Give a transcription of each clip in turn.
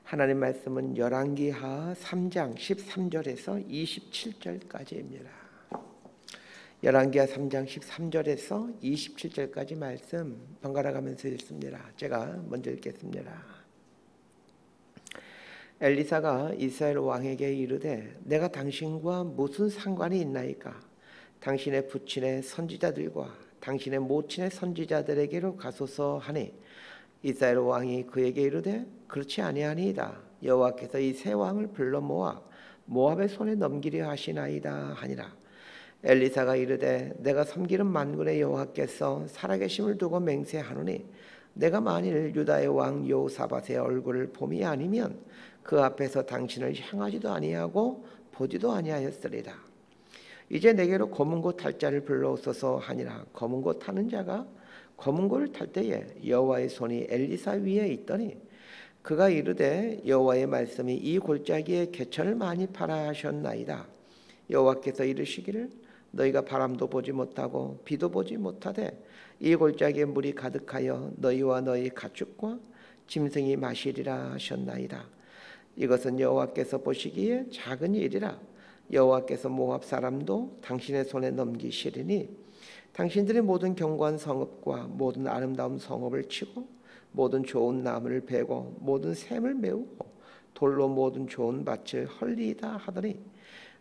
하나님 말씀은 열왕기하 3장 13절에서 27절까지입니다. 열왕기하 3장 13절에서 27절까지 말씀 번갈아 가면서 읽습니다. 제가 먼저 읽겠습니다. 엘리사가 이스라엘 왕에게 이르되 내가 당신과 무슨 상관이 있나이까? 당신의 부친의 선지자들과 당신의 모친의 선지자들에게로 가소서 하니 이스라엘 왕이 그에게 이르되 그렇지 아니하니이다. 여호와께서 이 세 왕을 불러 모아 모압의 손에 넘기려 하시나이다 하니라. 엘리사가 이르되 내가 섬기는 만군의 여호와께서 살아계심을 두고 맹세하노니 내가 만일 유다의 왕 여호사밧의 얼굴을 봄이 아니면 그 앞에서 당신을 향하지도 아니하고 보지도 아니하였으리다. 이제 내게로 검은고 탈 자를 불러오소서 하니라. 검은고 타는 자가 검은고를 탈 때에 여호와의 손이 엘리사 위에 있더니 그가 이르되 여호와의 말씀이 이 골짜기에 개천을 많이 팔아 하셨나이다. 여호와께서 이르시기를 너희가 바람도 보지 못하고 비도 보지 못하되 이 골짜기에 물이 가득하여 너희와 너희 가축과 짐승이 마시리라 하셨나이다. 이것은 여호와께서 보시기에 작은 일이라. 여호와께서 모압 사람도 당신의 손에 넘기시리니 당신들의 모든 견고한 성읍과 모든 아름다운 성읍을 치고 모든 좋은 나무를 베고 모든 샘을 메우고 돌로 모든 좋은 밭을 헐리이다 하더니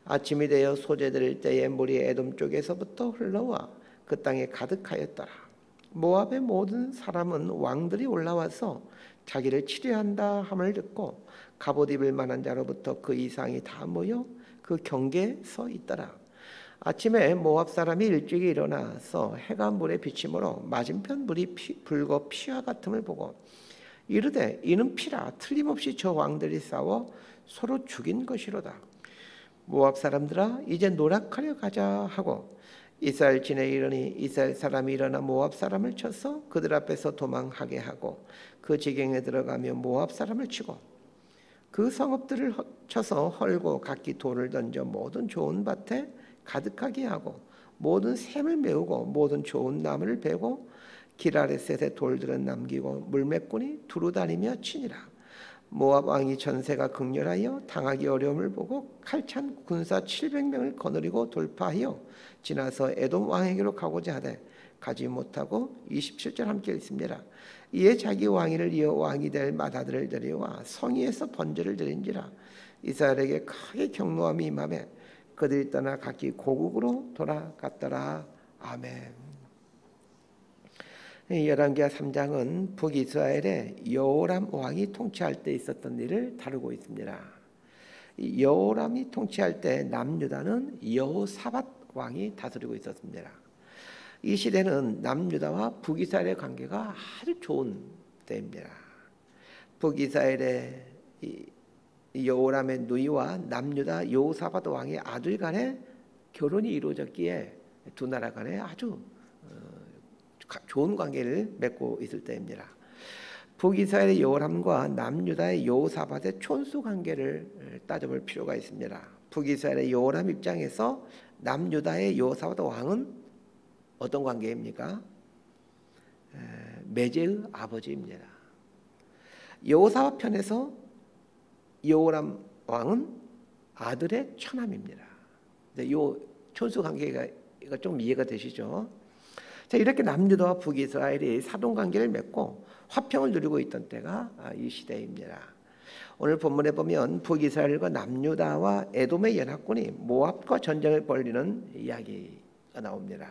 아침이 되어 소재될 때에 물이 에돔 쪽에서부터 흘러와 그 땅에 가득하였더라. 모압의 모든 사람은 왕들이 올라와서 자기를 치료한다 함을 듣고 갑옷 입을 만한 자로부터 그 이상이 다 모여 그 경계에 서 있더라. 아침에 모압 사람이 일찍이 일어나서 해가 물에 비침으로 맞은편 물이 붉어 피와 같음을 보고 이르되 이는 피라. 틀림없이 저 왕들이 싸워 서로 죽인 것이로다. 모압 사람들아 이제 노력하려 가자 하고 이스라엘 진에 이르니 이스라엘 사람이 일어나 모압 사람을 쳐서 그들 앞에서 도망하게 하고 그 지경에 들어가며 모압 사람을 치고 그 성읍들을 쳐서 헐고 각기 돌을 던져 모든 좋은 밭에 가득하게 하고 모든 샘을 메우고 모든 좋은 나무를 베고 기라레셋의 돌들은 남기고 물매꾼이 두루 다니며 치니라. 모압 왕이 전세가 극렬하여 당하기 어려움을 보고 칼찬 군사 700명을 거느리고 돌파하여 지나서 에돔 왕에게로 가고자 하되 가지 못하고 27절 함께 읽습니다. 이에 자기 왕위를 이어 왕이 될 맏아들을 데려와 성위에서 번제를 드린지라. 이스라엘에게 크게 경노함이 임하매 그들이 떠나 각기 고국으로 돌아갔더라. 아멘. 열왕기하 3장은 북이스라엘의 여호람 왕이 통치할 때 있었던 일을 다루고 있습니다. 여호람이 통치할 때 남유다는 여호사밧 왕이 다스리고 있었습니다. 이 시대는 남유다와 북이스라엘의 관계가 아주 좋은 때입니다. 북이스라엘의 여호람의 누이와 남유다 여호사밧 왕의 아들 간의 결혼이 이루어졌기에 두 나라 간에 아주 좋은 관계를 맺고 있을 때입니다. 북이스라엘의 여호람과 남유다의 여호사밧의 촌수 관계를 따져볼 필요가 있습니다. 북이스라엘의 여호람 입장에서 남유다의 여호사밧 왕은 어떤 관계입니까? 메제의 아버지입니다. 여호사밧 편에서 여호람 왕은 아들의 처남입니다. 이 촌수 관계가 좀 이해가 되시죠? 자, 이렇게 남유다와 북이스라엘이 사돈 관계를 맺고 화평을 누리고 있던 때가 이 시대입니다. 오늘 본문에 보면 북이스라엘과 남유다와 에돔의 연합군이 모압과 전쟁을 벌이는 이야기가 나옵니다.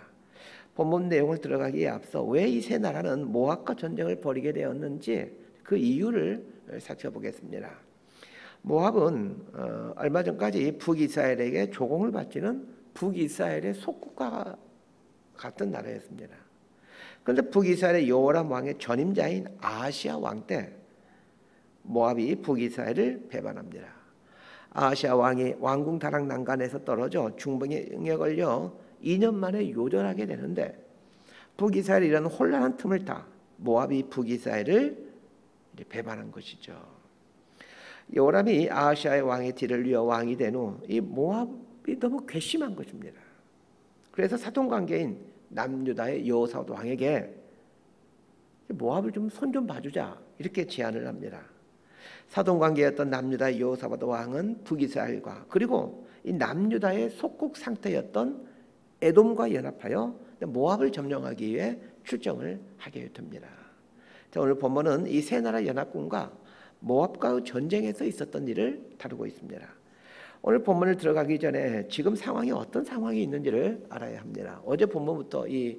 본문 내용을 들어가기에 앞서 왜 이 세 나라는 모압과 전쟁을 벌이게 되었는지 그 이유를 살펴보겠습니다. 모압은 얼마 전까지 북이스라엘에게 조공을 바치는 북이스라엘의 속국가 같은 나라였습니다. 그런데 북이스라엘의 여호람 왕의 전임자인 아하시아 왕 때 모압이 북이스라엘을 배반합니다. 아하시아 왕이 왕궁 다락 난간에서 떨어져 중병에 걸려 2년 만에 요절하게 되는데 북이스라엘이 이런 혼란한 틈을 타 모압이 북이스라엘을 배반한 것이죠. 여호람이 아하시아의 왕의 뒤를 이어 왕이 된 후 이 모압이 너무 괘씸한 것입니다. 그래서 사돈관계인 남유다의 여호사밧 왕에게 모압을 좀 손 좀 봐주자 이렇게 제안을 합니다. 사돈관계였던 남유다 여호사밧 왕은 북이스라엘과 그리고 이 남유다의 속국 상태였던 에돔과 연합하여 모압을 점령하기 위해 출정을 하게 됩니다. 자, 오늘 본문은 이 세 나라 연합군과 모압과의 전쟁에서 있었던 일을 다루고 있습니다. 오늘 본문을 들어가기 전에 지금 상황이 어떤 상황이 있는지를 알아야 합니다. 어제 본문부터 이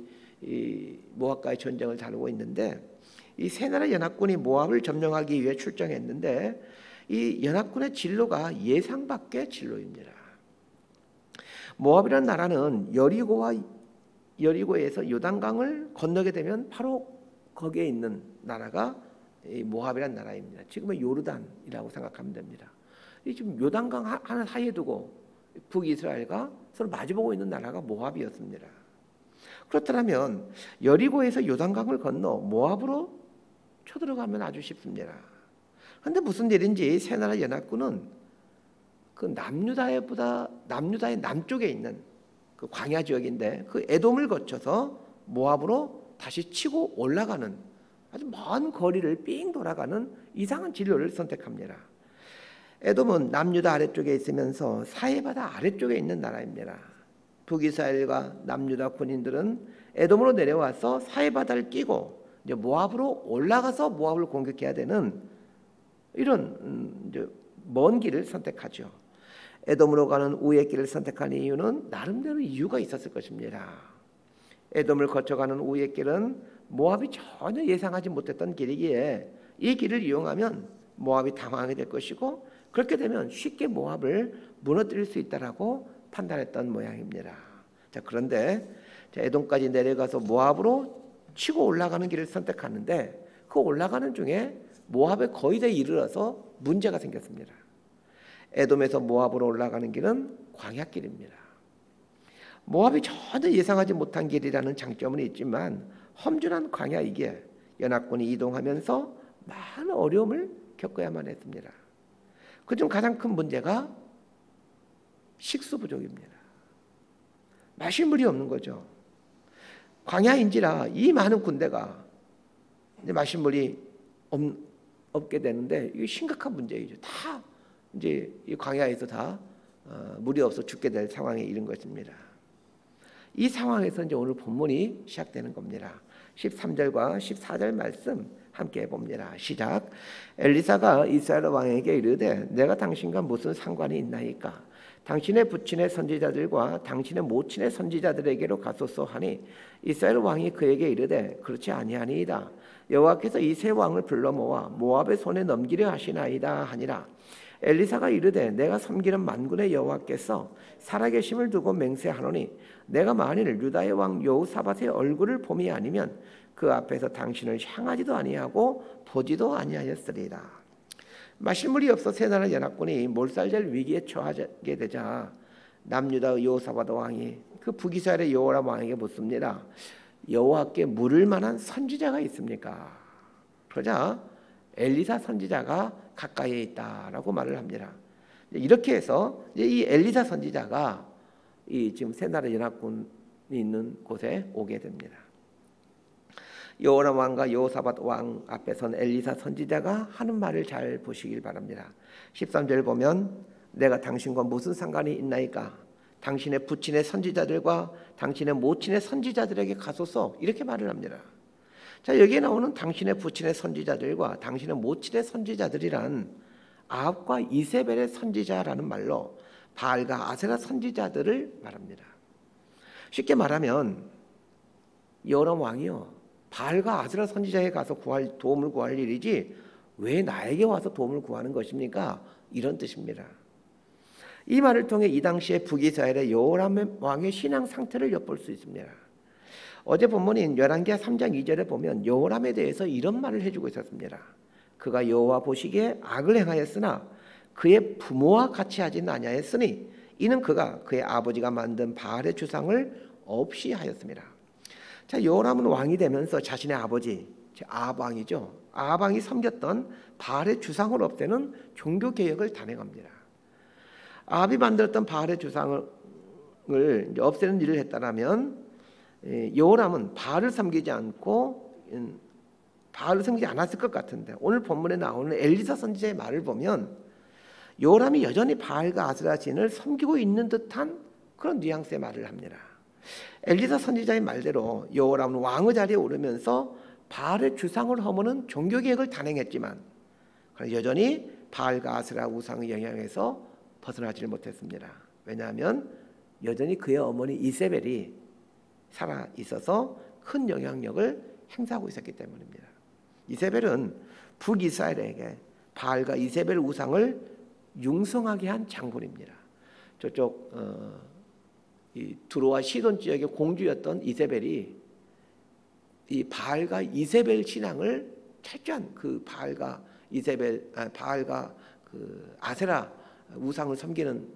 모압과의 전쟁을 다루고 있는데 이 세 나라 연합군이 모압을 점령하기 위해 출정했는데 이 연합군의 진로가 예상 밖의 진로입니다. 모압이라는 나라는 여리고에서 요단강을 건너게 되면 바로 거기에 있는 나라가 이 모압이라는 나라입니다. 지금은 요르단이라고 생각하면 됩니다. 이 지금 요단강 하나 사이에 두고 북이스라엘과 서로 마주보고 있는 나라가 모압이었습니다. 그렇다면 여리고에서 요단강을 건너 모압으로 쳐들어가면 아주 쉽습니다. 그런데 무슨 일인지 세 나라 연합군은 그 남유다의 남쪽에 있는 그 광야 지역인데 그 에돔을 거쳐서 모압으로 다시 치고 올라가는 아주 먼 거리를 삥 돌아가는 이상한 진로를 선택합니다. 에돔은 남유다 아래쪽에 있으면서 사해바다 아래쪽에 있는 나라입니다. 북이스라엘과 남유다 군인들은 에돔으로 내려와서 사해바다를 끼고 이제 모압으로 올라가서 모압을 공격해야 되는 이런 이제 먼 길을 선택하죠. 에돔으로 가는 우회 길을 선택한 이유는 나름대로 이유가 있었을 것입니다. 에돔을 거쳐가는 우회 길은 모압이 전혀 예상하지 못했던 길이기에 이 길을 이용하면 모압이 당황하게 될 것이고 그렇게 되면 쉽게 모압을 무너뜨릴 수 있다라고 판단했던 모양입니다. 자, 그런데 에돔까지 내려가서 모압으로 치고 올라가는 길을 선택하는데 그 올라가는 중에 모압에 거의 다 이르러서 문제가 생겼습니다. 에돔에서 모압으로 올라가는 길은 광야길입니다. 모압이 전혀 예상하지 못한 길이라는 장점은 있지만 험준한 광야이기에 연합군이 이동하면서 많은 어려움을 겪어야만 했습니다. 그중 가장 큰 문제가 식수 부족입니다. 마실 물이 없는 거죠. 광야인지라 이 많은 군대가 이제 마실 물이 없게 되는데 이게 심각한 문제이죠. 다 이제 이 광야에서 다 물이 없어 죽게 될 상황에 이른 것입니다. 이 상황에서 이제 오늘 본문이 시작되는 겁니다. 13절과 14절 말씀 함께 해봅니다. 시작. 엘리사가 이스라엘 왕에게 이르되 내가 당신과 무슨 상관이 있나이까? 당신의 부친의 선지자들과 당신의 모친의 선지자들에게로 가소서 하니 이스라엘 왕이 그에게 이르되 그렇지 아니하니이다. 여호와께서 이 세 왕을 불러 모아 모압의 손에 넘기려 하시나이다 하니라. 엘리사가 이르되 내가 섬기는 만군의 여호와께서 살아계심을 두고 맹세하노니 내가 만일 유다의 왕 여호사밧의 얼굴을 봄이 아니면 그 앞에서 당신을 향하지도 아니하고 보지도 아니하였으리라. 마실 물이 없어 세 나라 연합군이 몰살될 위기에 처하게 되자 남유다 여호사밧 왕이 그 북이스라엘의 여호람 왕에게 묻습니다. 여호와께 물을 만한 선지자가 있습니까? 그러자 엘리사 선지자가 가까이에 있다라고 말을 합니다. 이렇게 해서 이 엘리사 선지자가 이 지금 세 나라 연합군이 있는 곳에 오게 됩니다. 여호람 왕과 여호사밧 왕 앞에 선 엘리사 선지자가 하는 말을 잘 보시길 바랍니다. 13절 보면 내가 당신과 무슨 상관이 있나이까? 당신의 부친의 선지자들과 당신의 모친의 선지자들에게 가소서 이렇게 말을 합니다. 자, 여기에 나오는 당신의 부친의 선지자들과 당신의 모친의 선지자들이란 아합과 이세벨의 선지자라는 말로 바알과 아세라 선지자들을 말합니다. 쉽게 말하면 여호람 왕이요 바알과 아세라 선지자에 가서 도움을 구할 일이지 왜 나에게 와서 도움을 구하는 것입니까? 이런 뜻입니다. 이 말을 통해 이 당시에 북이스라엘의 여호람 왕의 신앙 상태를 엿볼 수 있습니다. 어제 본문인 열왕기하 3장 2절에 보면 여호람에 대해서 이런 말을 해주고 있었습니다. 그가 여호와 보시기에 악을 행하였으나 그의 부모와 같이 하지는 아니하였으니 이는 그가 그의 아버지가 만든 바알의 주상을 없이 하였습니다. 자, 여호람은 왕이 되면서 자신의 아버지 아합 왕이죠. 아합 왕이 섬겼던 바알의 주상을 없애는 종교 개혁을 단행합니다. 아합이 만들었던 바알의 주상을 없애는 일을 했다라면 여호람은 바알을 섬기지 않고 바알을 섬기지 않았을 것 같은데 오늘 본문에 나오는 엘리사 선지자의 말을 보면 요람이 여전히 바알과 아세라 신을 섬기고 있는 듯한 그런 뉘앙스의 말을 합니다. 엘리사 선지자의 말대로 요람은 왕의 자리에 오르면서 바알의 주상을 허무는 종교 개혁을 단행했지만 여전히 바알과 아세라 우상의 영향에서 벗어나지를 못했습니다. 왜냐하면 여전히 그의 어머니 이세벨이 살아 있어서 큰 영향력을 행사하고 있었기 때문입니다. 이세벨은 북이스라엘에게 바알과 이세벨 우상을 융성하게 한 장군입니다. 저쪽 이 두로와 시돈 지역의 공주였던 이세벨이 이 바알과 이세벨 신앙을 철저한 그 바알과 그 아세라 우상을 섬기는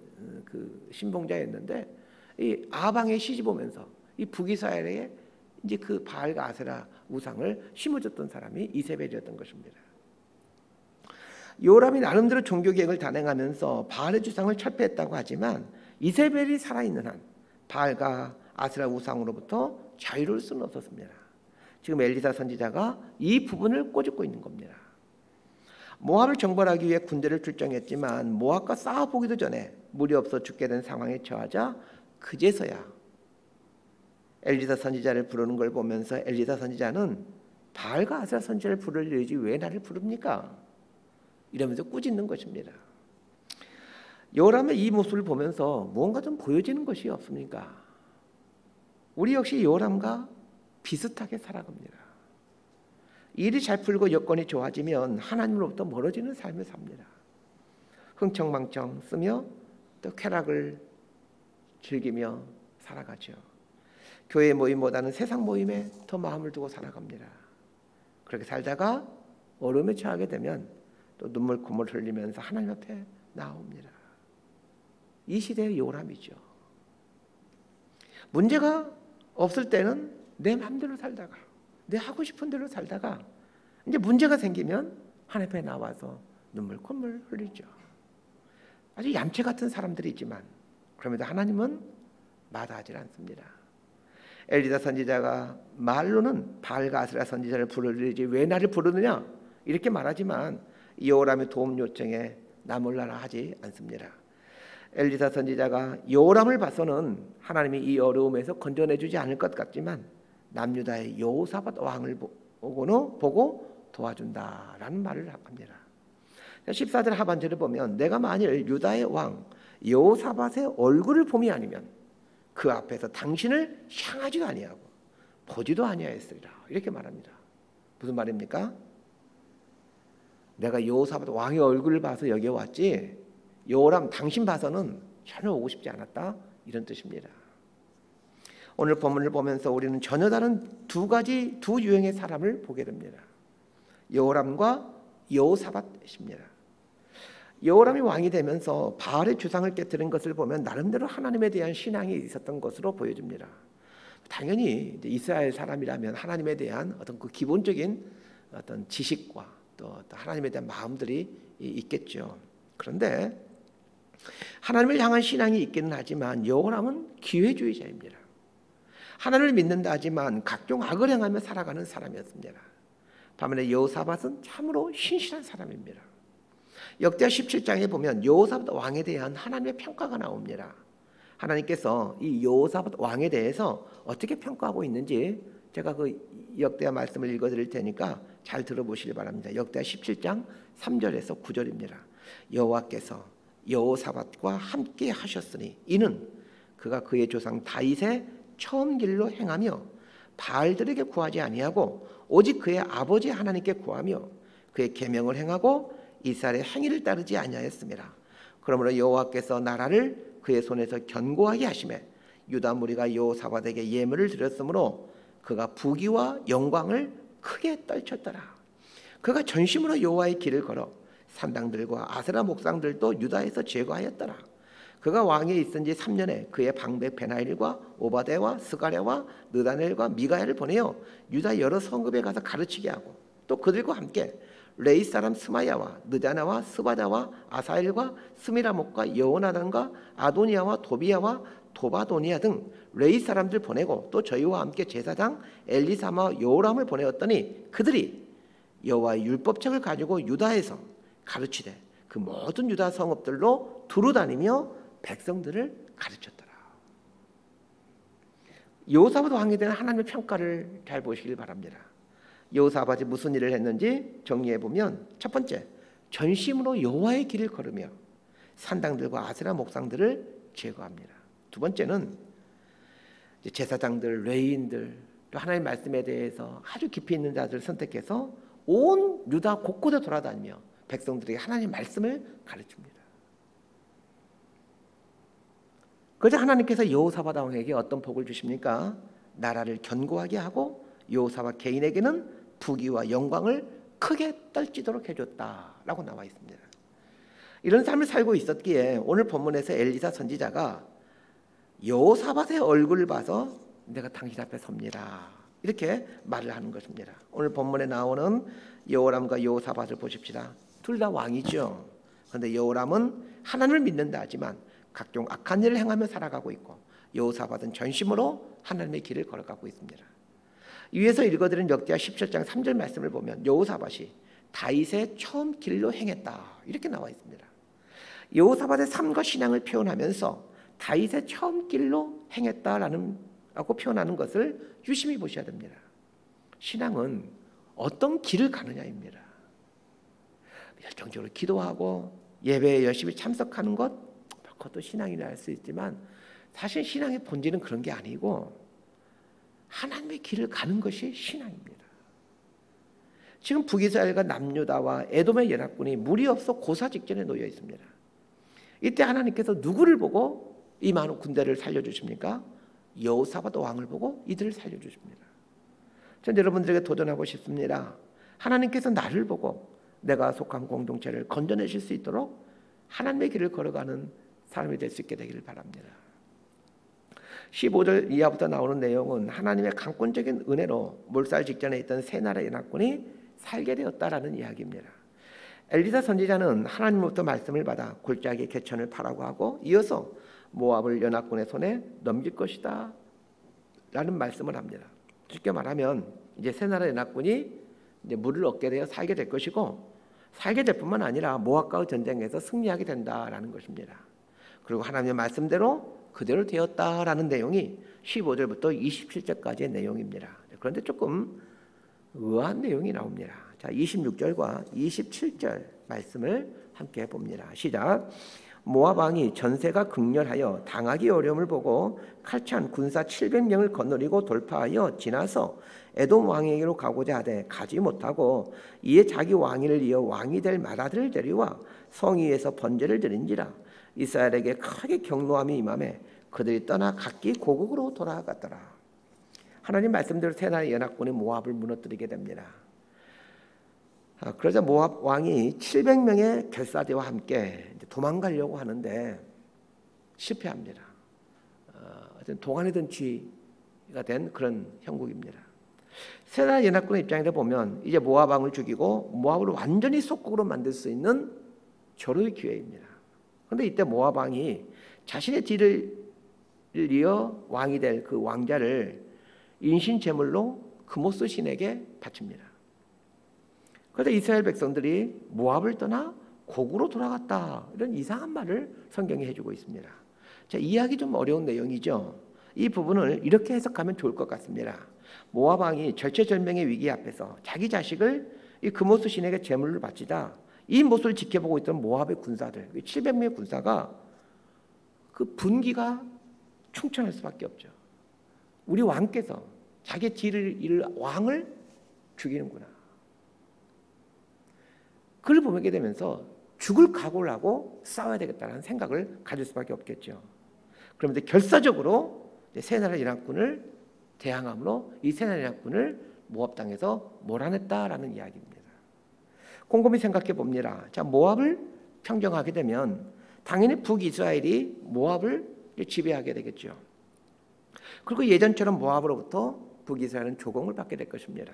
그 신봉자였는데 이 아방에 시집 오면서 이 북이스라엘에 이제 그 바알과 아세라 우상을 심어줬던 사람이 이세벨이었던 것입니다. 요람이 나름대로 종교 개혁을 단행하면서 바알의 주상을 철폐했다고 하지만 이세벨이 살아있는 한 바알과 아세라 우상으로부터 자유로울 수는 없었습니다. 지금 엘리사 선지자가 이 부분을 꼬집고 있는 겁니다. 모압을 정벌하기 위해 군대를 출정했지만 모압과 싸워보기도 전에 물이 없어 죽게 된 상황에 처하자 그제서야 엘리사 선지자를 부르는 걸 보면서 엘리사 선지자는 바알과 아세라 선지자를 부르려지 왜 나를 부릅니까? 이러면서 꾸짖는 것입니다. 요람의 이 모습을 보면서 무언가 좀 보여지는 것이 없습니까? 우리 역시 요람과 비슷하게 살아갑니다. 일이 잘 풀고 여건이 좋아지면 하나님으로부터 멀어지는 삶을 삽니다. 흥청망청 쓰며 또 쾌락을 즐기며 살아가죠. 교회 모임보다는 세상 모임에 더 마음을 두고 살아갑니다. 그렇게 살다가 어려움에 처하게 되면 또 눈물 콧물 흘리면서 하나님 앞에 나옵니다. 이 시대의 요람이죠. 문제가 없을 때는 내 마음대로 살다가 내 하고 싶은 대로 살다가 이제 문제가 생기면 하나님 앞에 나와서 눈물 콧물 흘리죠. 아주 얌체 같은 사람들이 있지만 그럼에도 하나님은 마다하지 않습니다. 엘리사 선지자가 말로는 바알과 아세라 선지자를 부르지 왜 나를 부르느냐 이렇게 말하지만 요람의 도움 요청에 나 몰라라 하지 않습니다. 엘리사 선지자가 요람을 봐서는 하나님이 이 어려움에서 건져내주지 않을 것 같지만 남유다의 여호사밧 왕을 보고 도와준다라는 말을 합니다. 14절 하반절을 보면 내가 만일 유다의 왕 여호사밧의 얼굴을 봄이 아니면 그 앞에서 당신을 향하지도 아니하고 보지도 아니하였으리라 이렇게 말합니다. 무슨 말입니까? 내가 여호사밧 왕의 얼굴을 봐서 여기 왔지 요람 당신 봐서는 전혀 오고 싶지 않았다 이런 뜻입니다. 오늘 본문을 보면서 우리는 전혀 다른 두 유형의 사람을 보게 됩니다. 여호람과 여호사밧입니다. 여호람이 왕이 되면서 바알의 주상을 깨뜨린 것을 보면 나름대로 하나님에 대한 신앙이 있었던 것으로 보여집니다. 당연히 이스라엘 사람이라면 하나님에 대한 어떤 그 기본적인 어떤 지식과 또 하나님에 대한 마음들이 있겠죠. 그런데 하나님을 향한 신앙이 있기는 하지만 여호람은 기회주의자입니다. 하나님을 믿는다 하지만 각종 악을 행하며 살아가는 사람이었습니다. 반면에 여호사밧은 참으로 신실한 사람입니다. 역대하 17장에 보면 여호사밧 왕에 대한 하나님의 평가가 나옵니다. 하나님께서 이 여호사밧 왕에 대해서 어떻게 평가하고 있는지 제가 그 역대하 말씀을 읽어드릴 테니까 잘 들어보시기 바랍니다. 역대하 17장 3절에서 9절입니다. 여호와께서 여호사밧과 함께 하셨으니 이는 그가 그의 조상 다윗의 처음 길로 행하며 바알들에게 구하지 아니하고 오직 그의 아버지 하나님께 구하며 그의 계명을 행하고 이스라엘의 행위를 따르지 아니하였습니다. 그러므로 여호와께서 나라를 그의 손에서 견고하게 하시매 유다 무리가 여호사밧에게 예물을 드렸으므로 그가 부귀와 영광을 크게 떨쳤더라. 그가 전심으로 여호와의 길을 걸어 산당들과 아세라 목상들도 유다에서 제거하였더라. 그가 왕에 있은 지 3년에 그의 방백 베나일과 오바데와 스가랴와 느다넬과 미가야를 보내어 유다 여러 성읍에 가서 가르치게 하고 또 그들과 함께 레이 사람 스마야와 느다나와 스바다와 아사엘과 스미라목과 여호나단과 아도니아와 도비야와 도바도니아 등 레이 사람들 보내고 또 저희와 함께 제사장 엘리사마 여호람을 보내었더니 그들이 여호와의 율법책을 가지고 유다에서 가르치되 그 모든 유다 성읍들로 두루 다니며 백성들을 가르쳤더라. 여호사밧 왕에 대한 하나님의 평가를 잘 보시길 바랍니다. 여호사밧이 무슨 일을 했는지 정리해 보면, 첫 번째, 전심으로 여호와의 길을 걸으며 산당들과 아세라 목상들을 제거합니다. 두 번째는 제사장들, 레위인들, 또 하나님의 말씀에 대해서 아주 깊이 있는 자들을 선택해서 온 유다 곳곳에 돌아다니며 백성들에게 하나님의 말씀을 가르칩니다. 그래서 하나님께서 여호사밧 왕에게 어떤 복을 주십니까? 나라를 견고하게 하고 여호사밧 개인에게는 부귀와 영광을 크게 떨치도록 해줬다라고 나와 있습니다. 이런 삶을 살고 있었기에 오늘 본문에서 엘리사 선지자가 여호사밧의 얼굴을 봐서 내가 당신 앞에 섭니다, 이렇게 말을 하는 것입니다. 오늘 본문에 나오는 여호람과 여호사밧을 보십시다. 둘 다 왕이죠. 그런데 여호람은 하나님을 믿는다 하지만 각종 악한 일을 행하며 살아가고 있고, 여호사밧은 전심으로 하나님의 길을 걸어가고 있습니다. 위에서 읽어드린 역대하 17장 3절 말씀을 보면 여호사밧이 다윗의 처음 길로 행했다, 이렇게 나와 있습니다. 여호사밧의 삶과 신앙을 표현하면서 다윗의 처음 길로 행했다라고 표현하는 것을 유심히 보셔야 됩니다. 신앙은 어떤 길을 가느냐입니다. 열정적으로 기도하고 예배에 열심히 참석하는 것, 그것도 신앙이라 할 수 있지만 사실 신앙의 본질은 그런 게 아니고 하나님의 길을 가는 것이 신앙입니다. 지금 북이스라엘과 남유다와 에돔의 연합군이 무리 없어 고사 직전에 놓여 있습니다. 이때 하나님께서 누구를 보고 이 많은 군대를 살려주십니까? 여호사밧 왕을 보고 이들을 살려주십니다. 전 여러분들에게 도전하고 싶습니다. 하나님께서 나를 보고 내가 속한 공동체를 건져내실 수 있도록 하나님의 길을 걸어가는 사람이 될 수 있게 되기를 바랍니다. 15절 이하부터 나오는 내용은 하나님의 강권적인 은혜로 몰살 직전에 있던 세 나라의 연합군이 살게 되었다라는 이야기입니다. 엘리사 선지자는 하나님으로부터 말씀을 받아 골짜기 개천을 파라고 하고, 이어서 모압을 연합군의 손에 넘길 것이다 라는 말씀을 합니다. 쉽게 말하면 이제 세 나라 연합군이 이제 물을 얻게 되어 살게 될 것이고, 살게 될 뿐만 아니라 모압과의 전쟁에서 승리하게 된다라는 것입니다. 그리고 하나님의 말씀대로 그대로 되었다라는 내용이 15절부터 27절까지의 내용입니다. 그런데 조금 의아한 내용이 나옵니다. 자, 26절과 27절 말씀을 함께 봅니다. 시작. 모압 왕이 전세가 극렬하여 당하기 어려움을 보고 칼찬 군사 700명을 거느리고 돌파하여 지나서 에돔 왕에게로 가고자 하되 가지 못하고, 이에 자기 왕위를 이어 왕이 될 마라들을 데려와 성위에서 번제를 드린지라. 이스라엘에게 크게 경노함이 임하매 그들이 떠나 각기 고국으로 돌아갔더라. 하나님 말씀대로 세 나라의 연합군이 모압을 무너뜨리게 됩니다. 그러자 모압 왕이 700명의 결사대와 함께 도망가려고 하는데 실패합니다. 동안이든 쥐가 된 그런 형국입니다. 세 나라 연합군의 입장에서 보면 이제 모압 왕을 죽이고 모압을 완전히 속국으로 만들 수 있는 절호의 기회입니다. 그런데 이때 모압 왕이 자신의 뒤를 이어 왕이 될 그 왕자를 인신 제물로 그모스 신에게 바칩니다. 그래서 이스라엘 백성들이 모압을 떠나 고국으로 돌아갔다, 이런 이상한 말을 성경이 해주고 있습니다. 자, 이해하기 좀 어려운 내용이죠. 이 부분을 이렇게 해석하면 좋을 것 같습니다. 모압 왕이 절체절명의 위기 앞에서 자기 자식을 이 그모스 신에게 제물로 바치자 이 모습을 지켜보고 있던 모압의 군사들, 700명의 군사가 그 분기가 충천할 수밖에 없죠. 우리 왕께서 자기 뒤를 이을 왕을 죽이는구나. 그걸 보게 되면서 죽을 각오를 하고 싸워야 되겠다는 생각을 가질 수밖에 없겠죠. 그런데 결사적으로 세 나라 연합군을 대항함으로 이 세 나라 연합군을 모압 땅에서 몰아냈다라는 이야기입니다. 곰곰이 생각해 봅니다. 자, 모압을 평정하게 되면 당연히 북이스라엘이 모압을 지배하게 되겠죠. 그리고 예전처럼 모압으로부터 북이스라엘은 조공을 받게 될 것입니다.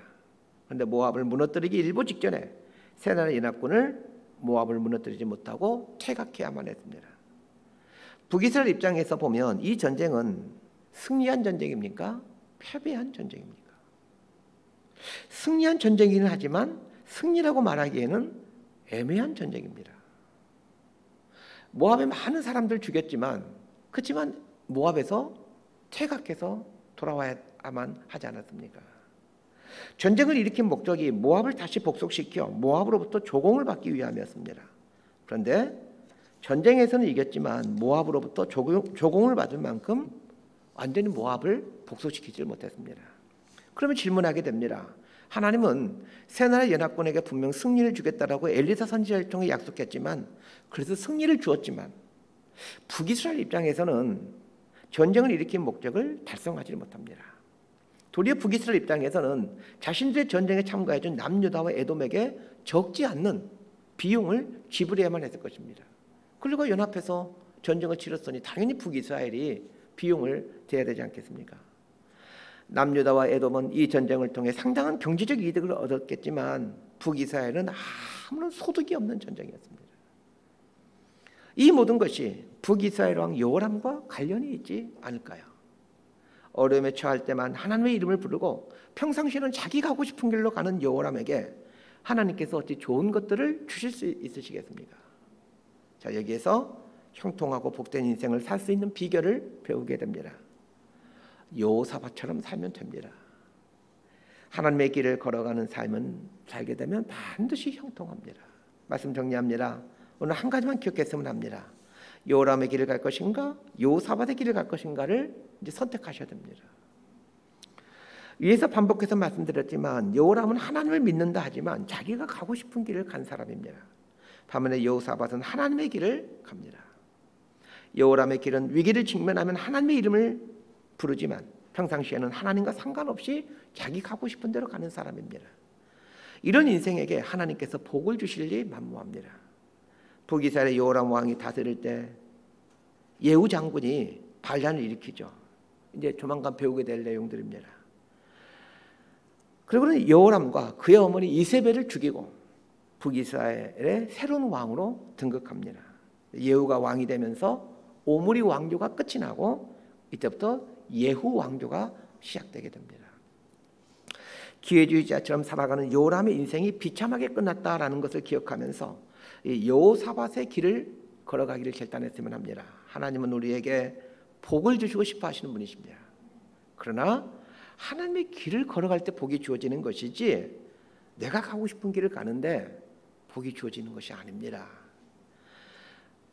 그런데 모압을 무너뜨리기 일보 직전에 세 나라 연합군을 모압을 무너뜨리지 못하고 퇴각해야만 했습니다. 북이스라엘 입장에서 보면 이 전쟁은 승리한 전쟁입니까? 패배한 전쟁입니까? 승리한 전쟁이긴 하지만 승리라고 말하기에는 애매한 전쟁입니다. 모압에 많은 사람들 죽였지만 그렇지만 모압에서 퇴각해서 돌아와야만 하지 않았습니까? 전쟁을 일으킨 목적이 모압을 다시 복속시켜 모압으로부터 조공을 받기 위함이었습니다. 그런데 전쟁에서는 이겼지만 모압으로부터 조공을 받을 만큼 완전히 모압을 복속시키지 못했습니다. 그러면 질문하게 됩니다. 하나님은 세 나라 연합군에게 분명 승리를 주겠다라고 엘리사 선지자를 통해 약속했지만, 그래서 승리를 주었지만 북이스라엘 입장에서는 전쟁을 일으킨 목적을 달성하지 못합니다. 도리어 북이스라엘 입장에서는 자신들의 전쟁에 참가해준 남유다와 에돔에게 적지 않는 비용을 지불해야만 했을 것입니다. 그리고 연합해서 전쟁을 치렀으니 당연히 북이스라엘이 비용을 대야 되지 않겠습니까? 남유다와 에돔은 이 전쟁을 통해 상당한 경제적 이득을 얻었겠지만 북이스라엘은 아무런 소득이 없는 전쟁이었습니다. 이 모든 것이 북이스라엘 왕 여호람과 관련이 있지 않을까요? 어려움에 처할 때만 하나님의 이름을 부르고 평상시에는 자기가 가고 싶은 길로 가는 여호람에게 하나님께서 어찌 좋은 것들을 주실 수 있으시겠습니까? 자, 여기에서 형통하고 복된 인생을 살 수 있는 비결을 배우게 됩니다. 여호사밧처럼 살면 됩니다. 하나님의 길을 걸어가는 삶은 살게 되면 반드시 형통합니다. 말씀 정리합니다. 오늘 한 가지만 기억했으면 합니다. 여호람의 길을 갈 것인가, 여호사밧의 길을 갈 것인가를 이제 선택하셔야 됩니다. 위에서 반복해서 말씀드렸지만 여호람은 하나님을 믿는다 하지만 자기가 가고 싶은 길을 간 사람입니다. 반면에 여호사밧은 하나님의 길을 갑니다. 여호람의 길은 위기를 직면하면 하나님의 이름을 부르지만 평상시에는 하나님과 상관없이 자기 가고 싶은 대로 가는 사람입니다. 이런 인생에게 하나님께서 복을 주실리 만무합니다. 북이스라엘의 여호람 왕이 다스릴 때 예후 장군이 반란을 일으키죠. 이제 조만간 배우게 될 내용들입니다. 그리고는 여호람과 그의 어머니 이세벨을 죽이고 북이스라엘의 새로운 왕으로 등극합니다. 예후가 왕이 되면서 오므리 왕조가 끝이 나고 이때부터 예후 왕조가 시작되게 됩니다. 기회주의자처럼 살아가는 여호람의 인생이 비참하게 끝났다라는 것을 기억하면서 이 여호사밧의 길을 걸어가기를 결단했으면 합니다. 하나님은 우리에게 복을 주시고 싶어 하시는 분이십니다. 그러나 하나님의 길을 걸어갈 때 복이 주어지는 것이지 내가 가고 싶은 길을 가는데 복이 주어지는 것이 아닙니다.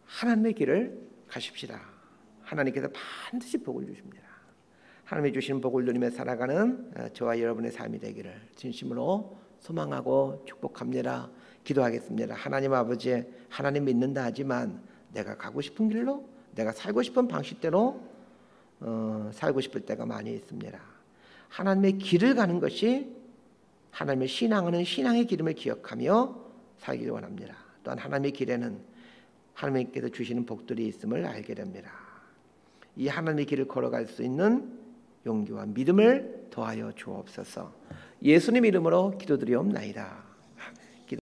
하나님의 길을 가십시다. 하나님께서 반드시 복을 주십니다. 하나님이 주시는 복을 누리며 살아가는 저와 여러분의 삶이 되기를 진심으로 소망하고 축복합니다. 기도하겠습니다. 하나님 아버지, 하나님 믿는다 하지만 내가 가고 싶은 길로, 내가 살고 싶은 방식대로 살고 싶을 때가 많이 있습니다. 하나님의 길을 가는 것이 하나님의 신앙하는 신앙의 기름을 기억하며 살기를 원합니다. 또한 하나님의 길에는 하나님께서 주시는 복들이 있음을 알게 됩니다. 이 하나님의 길을 걸어갈 수 있는 용기와 믿음을 더하여 주옵소서. 예수님 이름으로 기도드리옵나이다.